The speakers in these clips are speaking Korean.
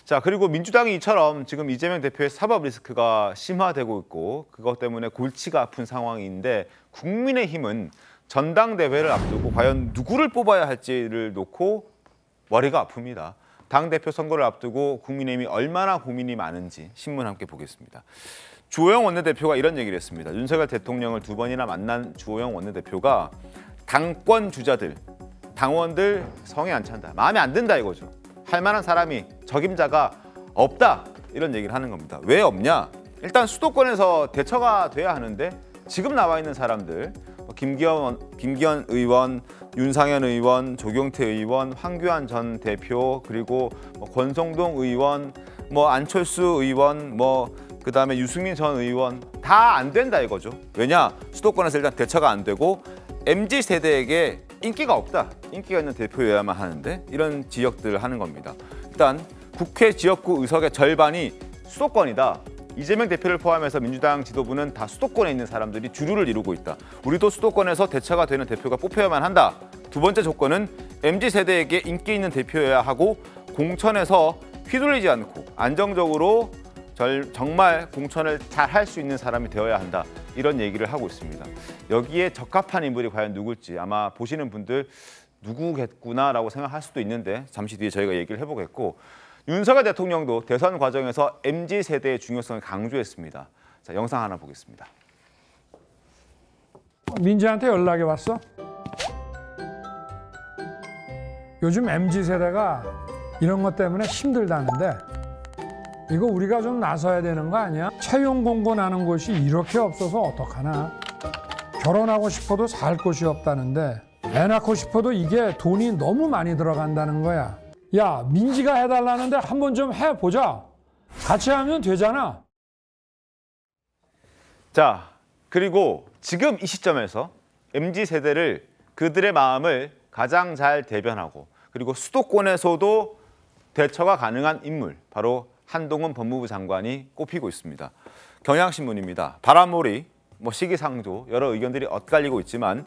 자, 그리고 민주당이 이처럼 지금 이재명 대표의 사법 리스크가 심화되고 있고 그것 때문에 골치가 아픈 상황인데 국민의힘은 전당대회를 앞두고 과연 누구를 뽑아야 할지를 놓고 머리가 아픕니다. 당대표 선거를 앞두고 국민의힘이 얼마나 고민이 많은지 신문 함께 보겠습니다. 주호영 원내대표가 이런 얘기를 했습니다. 윤석열 대통령을 2번이나 만난 주호영 원내대표가 당권 주자들, 당원들 성에 안 찬다, 마음에 안 든다 이거죠. 할 만한 사람이, 적임자가 없다 이런 얘기를 하는 겁니다. 왜 없냐? 일단 수도권에서 대처가 돼야 하는데 지금 나와 있는 사람들 김기현 의원, 윤상현 의원, 조경태 의원, 황교안 전 대표, 그리고 권성동 의원, 안철수 의원, 그다음에 유승민 전 의원 다 안 된다 이거죠. 왜냐? 수도권에서 일단 대처가 안 되고 MZ 세대에게 인기가 없다. 인기가 있는 대표여야만 하는데 이런 지적들을 하는 겁니다. 일단 국회 지역구 의석의 절반이 수도권이다. 이재명 대표를 포함해서 민주당 지도부는 다 수도권에 있는 사람들이 주류를 이루고 있다. 우리도 수도권에서 대처가 되는 대표가 뽑혀야만 한다. 두 번째 조건은 MZ 세대에게 인기 있는 대표여야 하고 공천에서 휘둘리지 않고 안정적으로 정말 공천을 잘 할 수 있는 사람이 되어야 한다. 이런 얘기를 하고 있습니다. 여기에 적합한 인물이 과연 누굴지 아마 보시는 분들 누구겠구나라고 생각할 수도 있는데 잠시 뒤에 저희가 얘기를 해보겠고 윤석열 대통령도 대선 과정에서 MZ 세대의 중요성을 강조했습니다. 자, 영상 하나 보겠습니다. 민지한테 연락이 왔어? 요즘 MZ 세대가 이런 것 때문에 힘들다는데 이거 우리가 좀 나서야 되는 거 아니야? 채용 공고나는 곳이 이렇게 없어서 어떡하나? 결혼하고 싶어도 살 곳이 없다는데 애 낳고 싶어도 이게 돈이 너무 많이 들어간다는 거야. 야, 민지가 해달라는데 한번 좀 해보자. 같이 하면 되잖아. 자, 그리고 지금 이 시점에서 MZ 세대를 그들의 마음을 가장 잘 대변하고 그리고 수도권에서도 대처가 가능한 인물 바로 한동훈 법무부 장관이 꼽히고 있습니다. 경향신문입니다. 바람몰이, 시기상조 여러 의견들이 엇갈리고 있지만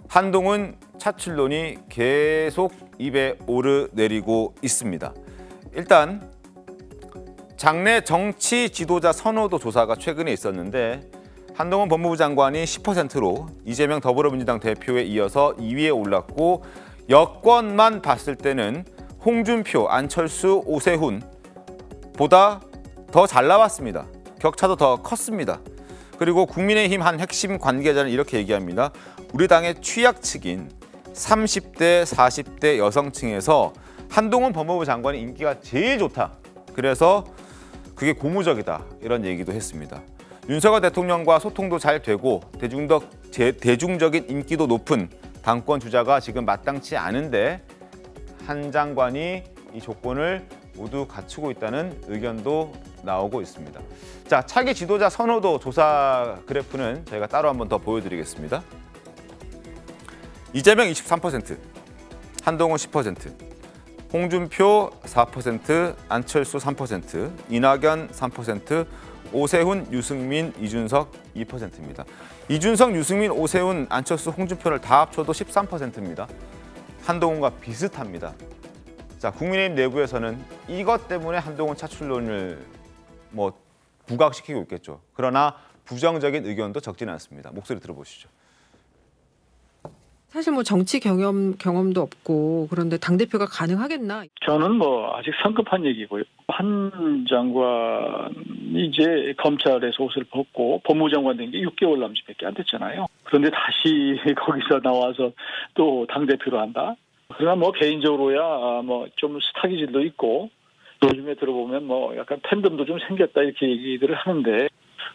한동훈 차출론이 계속 입에 오르내리고 있습니다. 일단 장내 정치 지도자 선호도 조사가 최근에 있었는데 한동훈 법무부 장관이 10%로 이재명 더불어민주당 대표에 이어서 2위에 올랐고 여권만 봤을 때는 홍준표, 안철수, 오세훈 보다 더 잘 나왔습니다. 격차도 더 컸습니다. 그리고 국민의힘 한 핵심 관계자는 이렇게 얘기합니다. 우리 당의 취약층인 30대, 40대 여성층에서 한동훈 법무부 장관의 인기가 제일 좋다. 그래서 그게 고무적이다. 이런 얘기도 했습니다. 윤석열 대통령과 소통도 잘 되고 대중적인 인기도 높은 당권 주자가 지금 마땅치 않은데 한 장관이 이 조건을 모두 갖추고 있다는 의견도 나오고 있습니다. 자, 차기 지도자 선호도 조사 그래프는 저희가 따로 한번 더 보여드리겠습니다. 이재명 23%, 한동훈 10%, 홍준표 4%, 안철수 3%, 이낙연 3%, 오세훈, 유승민, 이준석 2%입니다. 이준석, 유승민, 오세훈, 안철수, 홍준표를 다 합쳐도 13%입니다. 한동훈과 비슷합니다. 자, 국민의힘 내부에서는 이것 때문에 한동훈 차출론을 부각시키고 있겠죠. 그러나 부정적인 의견도 적지는 않습니다. 목소리 들어보시죠. 사실 정치 경험도 없고 그런데 당대표가 가능하겠나? 저는 아직 성급한 얘기고요. 한 장관이 이제 검찰에서 옷을 벗고 법무장관 된 게 6개월 남짓밖에 안 됐잖아요. 그런데 다시 거기서 나와서 또 당대표로 한다? 그러나 개인적으로야 좀 스타 기질도 있고 요즘에 들어보면 약간 팬덤도 좀 생겼다 이렇게 얘기들을 하는데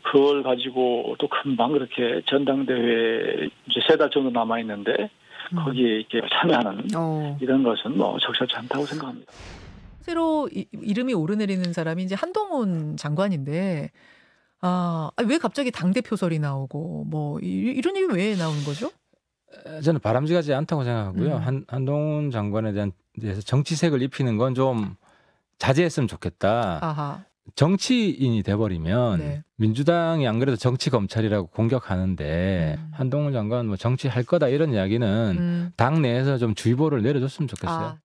그걸 가지고 또 금방 그렇게 전당대회 이제 3달 정도 남아 있는데 거기에 이렇게 참여하는 이런 것은 적절치 않다고 생각합니다. 새로 이름이 오르내리는 사람이 이제 한동훈 장관인데 왜 갑자기 당대표설이 나오고 이런 얘기 왜 나오는 거죠? 저는 바람직하지 않다고 생각하고요. 한동훈 장관에 대해서 정치색을 입히는 건 좀 자제했으면 좋겠다. 아하. 정치인이 돼버리면 네. 민주당이 안 그래도 정치 검찰이라고 공격하는데 한동훈 장관 정치할 거다 이런 이야기는 당 내에서 좀 주의보를 내려줬으면 좋겠어요.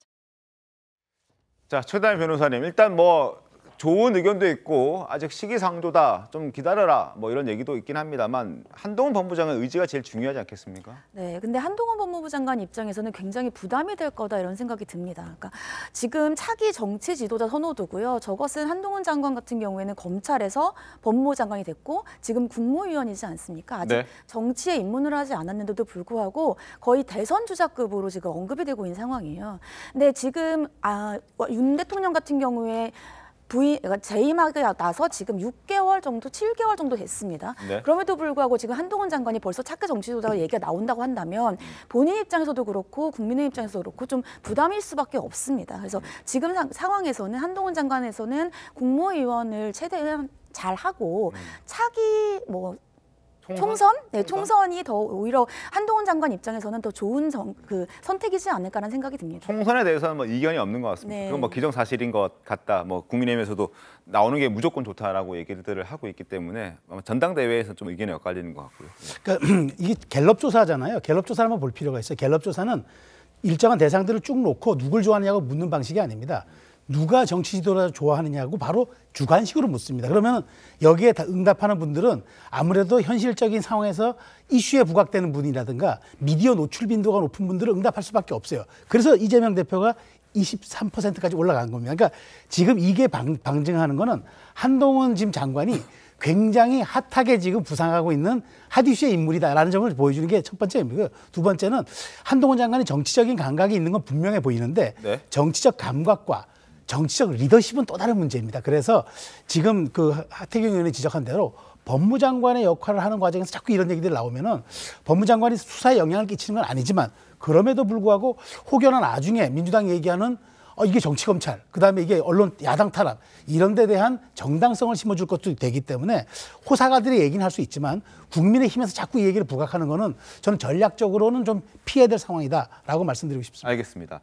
자, 최다현 변호사님, 일단 뭐 좋은 의견도 있고 아직 시기상조다, 좀 기다려라, 뭐 이런 얘기도 있긴 합니다만 한동훈 법무장관 의지가 제일 중요하지 않겠습니까? 네, 근데 한동훈 법무부 장관 입장에서는 굉장히 부담이 될 거다 이런 생각이 듭니다. 그러니까 지금 차기 정치 지도자 선호도고요. 저것은 한동훈 장관 같은 경우에는 검찰에서 법무부 장관이 됐고 지금 국무위원이지 않습니까? 아직 네. 정치에 입문을 하지 않았는데도 불구하고 거의 대선 주자급으로 지금 언급이 되고 있는 상황이에요. 근데 지금 윤 대통령 같은 경우에 그러니까 재임하게 나서 지금 6개월 정도, 7개월 정도 됐습니다. 네. 그럼에도 불구하고 지금 한동훈 장관이 벌써 차기 정치지도자 얘기가 나온다고 한다면 본인 입장에서도 그렇고 국민의 입장에서도 그렇고 좀 부담일 수밖에 없습니다. 그래서 지금 상황에서는 한동훈 장관에서는 국무위원을 최대한 잘 하고 차기 뭐 총선? 네, 총선이 더 오히려 한동훈 장관 입장에서는 더 좋은 선택이지 않을까라는 생각이 듭니다. 총선에 대해서는 뭐 이견이 없는 것 같습니다. 네. 그건 뭐 기정사실인 것 같다. 뭐 국민의힘에서도 나오는 게 무조건 좋다라고 얘기들을 하고 있기 때문에 아마 전당대회에서 좀 의견이 엇갈리는 것 같고요. 그러니까 이게 갤럽 조사잖아요. 갤럽 조사를 한번 볼 필요가 있어요. 갤럽 조사는 일정한 대상들을 쭉 놓고 누굴 좋아하느냐고 묻는 방식이 아닙니다. 누가 정치 지도자 좋아하느냐고 바로 주관식으로 묻습니다. 그러면 여기에 응답하는 분들은 아무래도 현실적인 상황에서 이슈에 부각되는 분이라든가 미디어 노출 빈도가 높은 분들은 응답할 수밖에 없어요. 그래서 이재명 대표가 23%까지 올라간 겁니다. 그러니까 지금 이게 방증하는 거는 한동훈 지금 장관이 굉장히 핫하게 지금 부상하고 있는 핫 이슈의 인물이다라는 점을 보여주는 게 첫 번째입니다. 두 번째는 한동훈 장관이 정치적인 감각이 있는 건 분명해 보이는데 네. 정치적 감각과 정치적 리더십은 또 다른 문제입니다. 그래서 지금 그 하태경 의원이 지적한 대로 법무장관의 역할을 하는 과정에서 자꾸 이런 얘기들이 나오면은 법무장관이 수사에 영향을 끼치는 건 아니지만 그럼에도 불구하고 혹여나 나중에 민주당이 얘기하는 이게 정치검찰, 그다음에 이게 언론 야당 탄압 이런 데 대한 정당성을 심어줄 것도 되기 때문에 호사가들의 얘기는 할 수 있지만 국민의힘에서 자꾸 이 얘기를 부각하는 거는 저는 전략적으로는 좀 피해야 될 상황이다라고 말씀드리고 싶습니다. 알겠습니다.